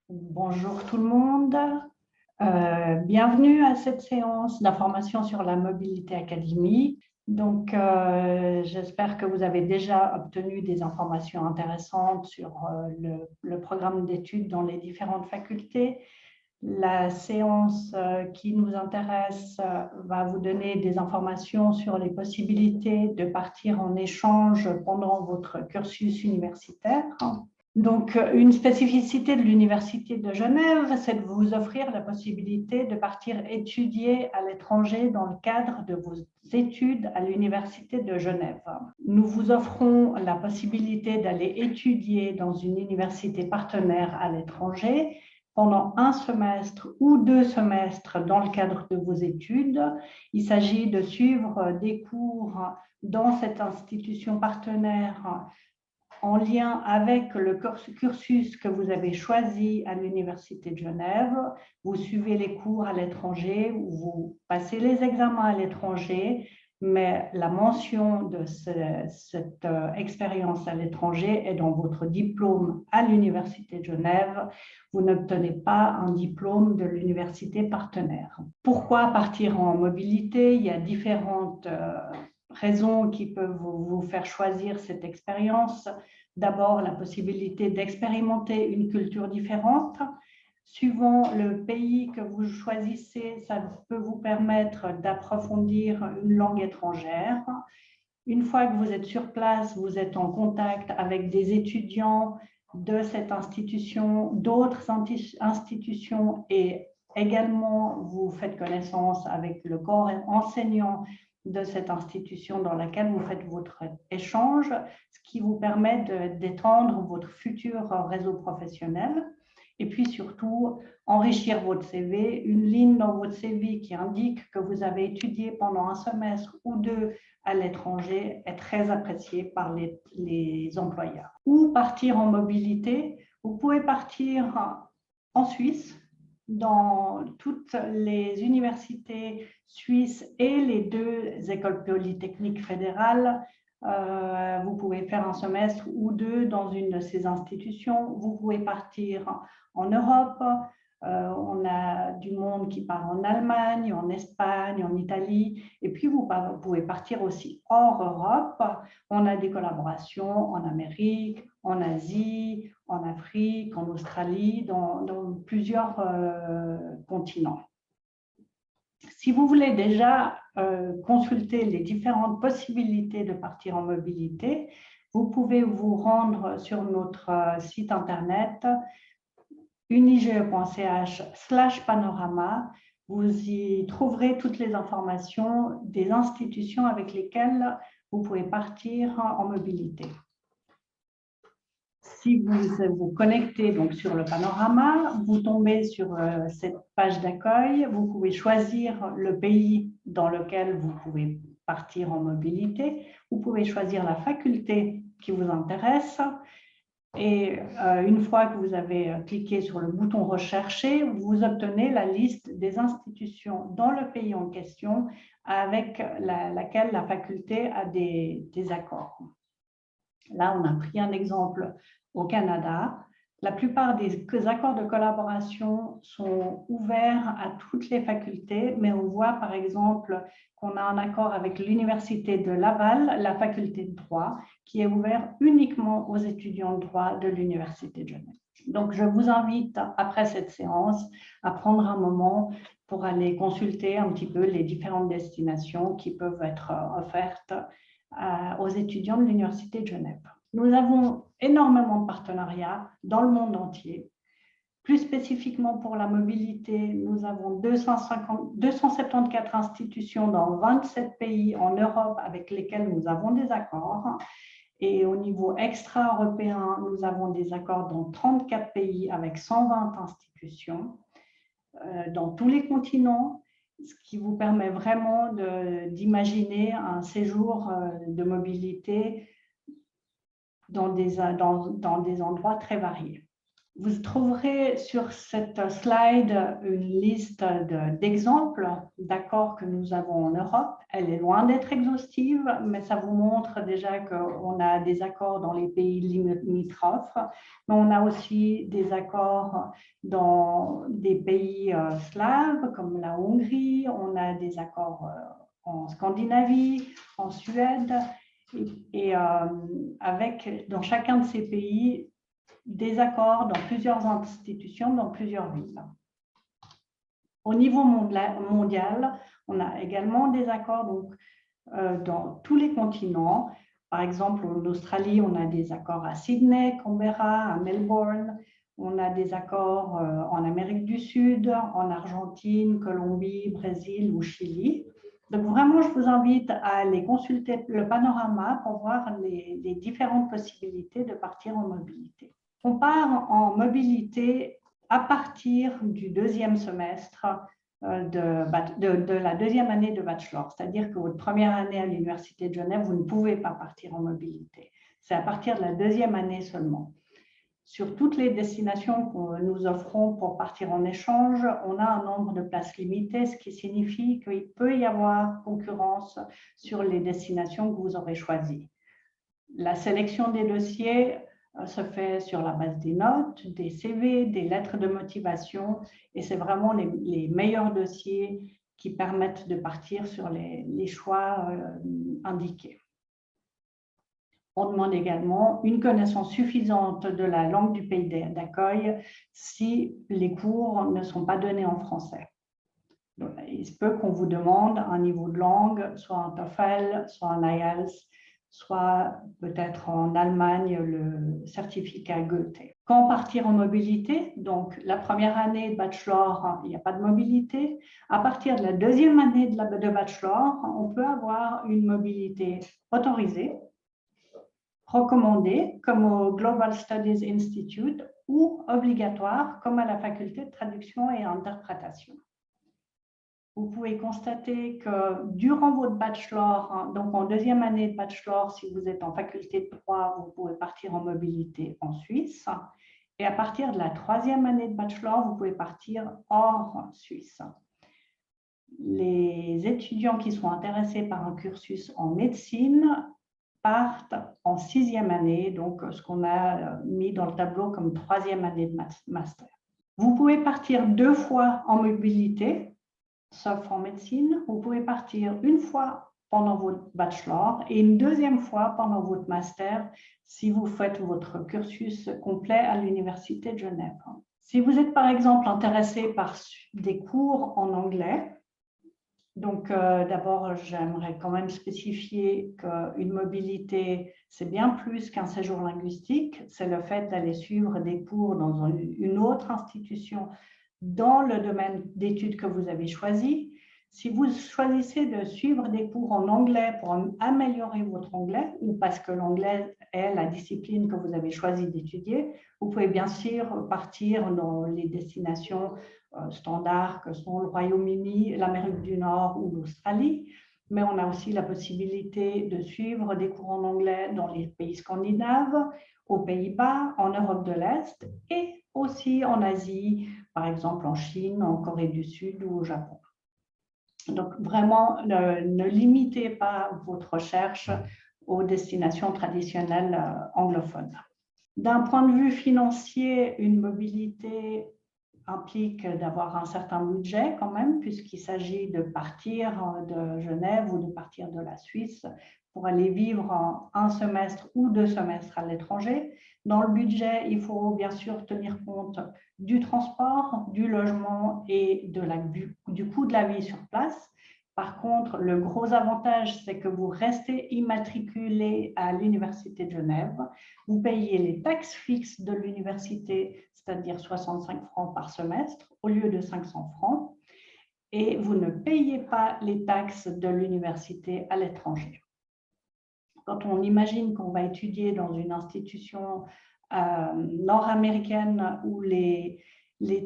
Bonjour tout le monde. Bienvenue à cette séance d'information sur la mobilité académique. Donc, j'espère que vous avez déjà obtenu des informations intéressantes sur le programme d'études dans les différentes facultés. La séance qui nous intéresse va vous donner des informations sur les possibilités de partir en échange pendant votre cursus universitaire. Donc, une spécificité de l'Université de Genève, c'est de vous offrir la possibilité de partir étudier à l'étranger dans le cadre de vos études à l'Université de Genève. Nous vous offrons la possibilité d'aller étudier dans une université partenaire à l'étranger pendant un semestre ou 2 semestres dans le cadre de vos études. Il s'agit de suivre des cours dans cette institution partenaire en lien avec le cursus que vous avez choisi à l'Université de Genève. Vous suivez les cours à l'étranger, vous passez les examens à l'étranger, mais la mention de cette expérience à l'étranger est dans votre diplôme à l'Université de Genève. Vous n'obtenez pas un diplôme de l'université partenaire. Pourquoi partir en mobilité? Il y a différentes raisons qui peuvent vous faire choisir cette expérience. D'abord, la possibilité d'expérimenter une culture différente. Suivant le pays que vous choisissez, ça peut vous permettre d'approfondir une langue étrangère. Une fois que vous êtes sur place, vous êtes en contact avec des étudiants de cette institution, d'autres institutions, et également vous faites connaissance avec le corps enseignant de cette institution dans laquelle vous faites votre échange, ce qui vous permet d'étendre votre futur réseau professionnel. Et puis surtout, enrichir votre CV, une ligne dans votre CV qui indique que vous avez étudié pendant un semestre ou 2 à l'étranger est très appréciée par les employeurs. Ou partir en mobilité, vous pouvez partir en Suisse, dans toutes les universités suisses et les 2 écoles polytechniques fédérales. Vous pouvez faire un semestre ou 2 dans une de ces institutions. Vous pouvez partir en Europe. On a du monde qui part en Allemagne, en Espagne, en Italie. Et puis, vous pouvez partir aussi hors Europe. On a des collaborations en Amérique, en Asie, en Afrique, en Australie, dans plusieurs continents. Si vous voulez déjà consulter les différentes possibilités de partir en mobilité, vous pouvez vous rendre sur notre site internet unige.ch/panorama. Vous y trouverez toutes les informations des institutions avec lesquelles vous pouvez partir en mobilité. Si vous vous connectez donc sur le panorama, vous tombez sur cette page d'accueil. Vous pouvez choisir le pays dans lequel vous pouvez partir en mobilité. Vous pouvez choisir la faculté qui vous intéresse. Et une fois que vous avez cliqué sur le bouton rechercher, vous obtenez la liste des institutions dans le pays en question avec laquelle la faculté a des accords. Là, on a pris un exemple au Canada. La plupart des accords de collaboration sont ouverts à toutes les facultés, mais on voit par exemple qu'on a un accord avec l'Université de Laval, la faculté de droit, qui est ouvert uniquement aux étudiants de droit de l'Université de Genève. Donc, je vous invite, après cette séance, à prendre un moment pour aller consulter un petit peu les différentes destinations qui peuvent être offertes aux étudiants de l'Université de Genève. Nous avons énormément de partenariats dans le monde entier. Plus spécifiquement pour la mobilité, nous avons 274 institutions dans 27 pays en Europe avec lesquels nous avons des accords. Et au niveau extra-européen, nous avons des accords dans 34 pays avec 120 institutions dans tous les continents, ce qui vous permet vraiment d'imaginer un séjour de mobilité dans des endroits très variés. Vous trouverez sur cette slide une liste d'exemples d'accords que nous avons en Europe. Elle est loin d'être exhaustive, mais ça vous montre déjà qu'on a des accords dans les pays limitrophes, mais on a aussi des accords dans des pays slaves comme la Hongrie, on a des accords en Scandinavie, en Suède, et avec dans chacun de ces pays des accords dans plusieurs institutions, dans plusieurs villes. Au niveau mondial, on a également des accords donc, dans tous les continents. Par exemple, en Australie, on a des accords à Sydney, Canberra, à Melbourne. On a des accords en Amérique du Sud, en Argentine, Colombie, Brésil ou Chili. Donc vraiment, je vous invite à aller consulter le panorama pour voir les différentes possibilités de partir en mobilité. On part en mobilité à partir du deuxième semestre de la deuxième année de bachelor, c'est-à-dire que votre première année à l'Université de Genève, vous ne pouvez pas partir en mobilité. C'est à partir de la deuxième année seulement. Sur toutes les destinations que nous offrons pour partir en échange, on a un nombre de places limitées, ce qui signifie qu'il peut y avoir concurrence sur les destinations que vous aurez choisies. La sélection des dossiers se fait sur la base des notes, des CV, des lettres de motivation, et c'est vraiment les meilleurs dossiers qui permettent de partir sur les choix indiqués. On demande également une connaissance suffisante de la langue du pays d'accueil si les cours ne sont pas donnés en français. Donc, il se peut qu'on vous demande un niveau de langue, soit un TOEFL, soit un IELTS, soit peut-être en Allemagne le certificat Goethe. Quand partir en mobilité, donc la première année de bachelor, il n'y a pas de mobilité. À partir de la deuxième année de bachelor, on peut avoir une mobilité autorisée, recommandée, comme au Global Studies Institute, ou obligatoire, comme à la faculté de traduction et interprétation. Vous pouvez constater que durant votre bachelor, donc en deuxième année de bachelor, si vous êtes en faculté de droit, vous pouvez partir en mobilité en Suisse. Et à partir de la troisième année de bachelor, vous pouvez partir hors Suisse. Les étudiants qui sont intéressés par un cursus en médecine partent en sixième année, donc ce qu'on a mis dans le tableau comme troisième année de master. Vous pouvez partir 2 fois en mobilité, sauf en médecine. Vous pouvez partir une fois pendant votre bachelor et une deuxième fois pendant votre master si vous faites votre cursus complet à l'Université de Genève. Si vous êtes par exemple intéressé par des cours en anglais, donc d'abord j'aimerais quand même spécifier qu'une mobilité c'est bien plus qu'un séjour linguistique, c'est le fait d'aller suivre des cours dans une autre institution dans le domaine d'études que vous avez choisi. Si vous choisissez de suivre des cours en anglais pour améliorer votre anglais ou parce que l'anglais est la discipline que vous avez choisi d'étudier, vous pouvez bien sûr partir dans les destinations standards que sont le Royaume-Uni, l'Amérique du Nord ou l'Australie. Mais on a aussi la possibilité de suivre des cours en anglais dans les pays scandinaves, aux Pays-Bas, en Europe de l'Est et aussi en Asie, par exemple en Chine, en Corée du Sud ou au Japon. Donc vraiment, ne limitez pas votre recherche aux destinations traditionnelles anglophones. D'un point de vue financier, une mobilité implique d'avoir un certain budget quand même, puisqu'il s'agit de partir de Genève ou de partir de la Suisse pour aller vivre un semestre ou 2 semestres à l'étranger. Dans le budget, il faut bien sûr tenir compte du transport, du logement et du coût de la vie sur place. Par contre, le gros avantage, c'est que vous restez immatriculé à l'Université de Genève. Vous payez les taxes fixes de l'université, c'est-à-dire 65 francs par semestre au lieu de 500 francs, et vous ne payez pas les taxes de l'université à l'étranger. Quand on imagine qu'on va étudier dans une institution nord-américaine où les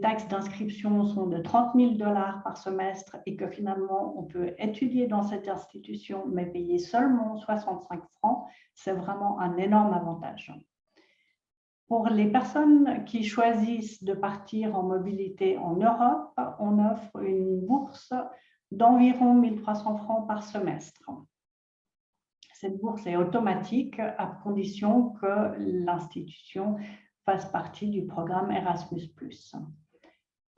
taxes d'inscription sont de 30 000 $ par semestre et que finalement on peut étudier dans cette institution mais payer seulement 65 francs, c'est vraiment un énorme avantage. Pour les personnes qui choisissent de partir en mobilité en Europe, on offre une bourse d'environ 1 300 francs par semestre. Cette bourse est automatique à condition que l'institution fasse partie du programme Erasmus+.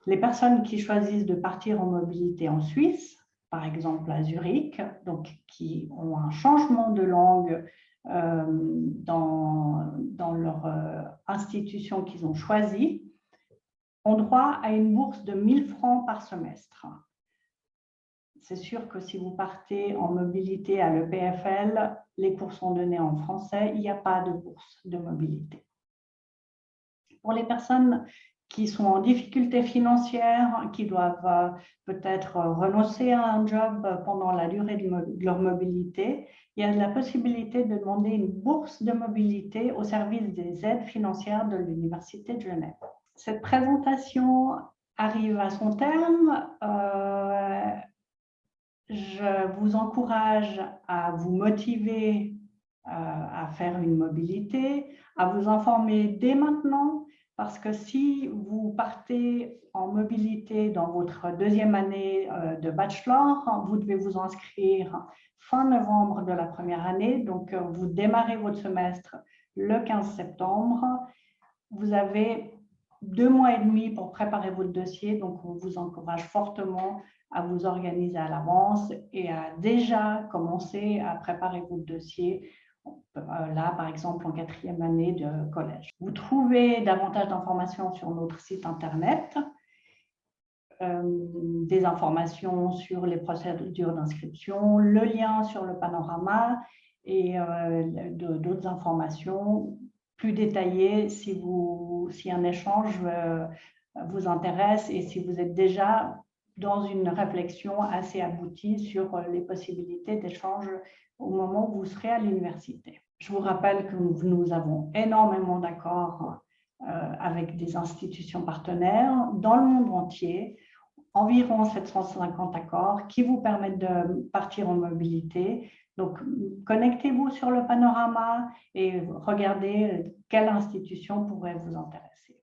Les personnes qui choisissent de partir en mobilité en Suisse, par exemple à Zurich, donc qui ont un changement de langue dans leur institution qu'ils ont choisie, ont droit à une bourse de 1 000 francs par semestre. C'est sûr que si vous partez en mobilité à l'EPFL, les cours sont donnés en français, il n'y a pas de bourse de mobilité. Pour les personnes qui sont en difficulté financière, qui doivent peut-être renoncer à un job pendant la durée de leur mobilité, il y a la possibilité de demander une bourse de mobilité au service des aides financières de l'Université de Genève. Cette présentation arrive à son terme. Je vous encourage à vous motiver à faire une mobilité, à vous informer dès maintenant, parce que si vous partez en mobilité dans votre deuxième année de bachelor, vous devez vous inscrire fin novembre de la première année, donc vous démarrez votre semestre le 15 septembre. Vous avez 2 mois et demi pour préparer votre dossier, donc on vous encourage fortement à vous organiser à l'avance et à déjà commencer à préparer votre dossier, là par exemple en 4e année de collège. Vous trouvez davantage d'informations sur notre site internet, des informations sur les procédures d'inscription, le lien sur le panorama et d'autres informations plus détaillées si un échange vous intéresse et si vous êtes déjà dans une réflexion assez aboutie sur les possibilités d'échange au moment où vous serez à l'université. Je vous rappelle que nous avons énormément d'accords avec des institutions partenaires dans le monde entier, environ 750 accords qui vous permettent de partir en mobilité. Donc, connectez-vous sur le panorama et regardez quelle institution pourrait vous intéresser.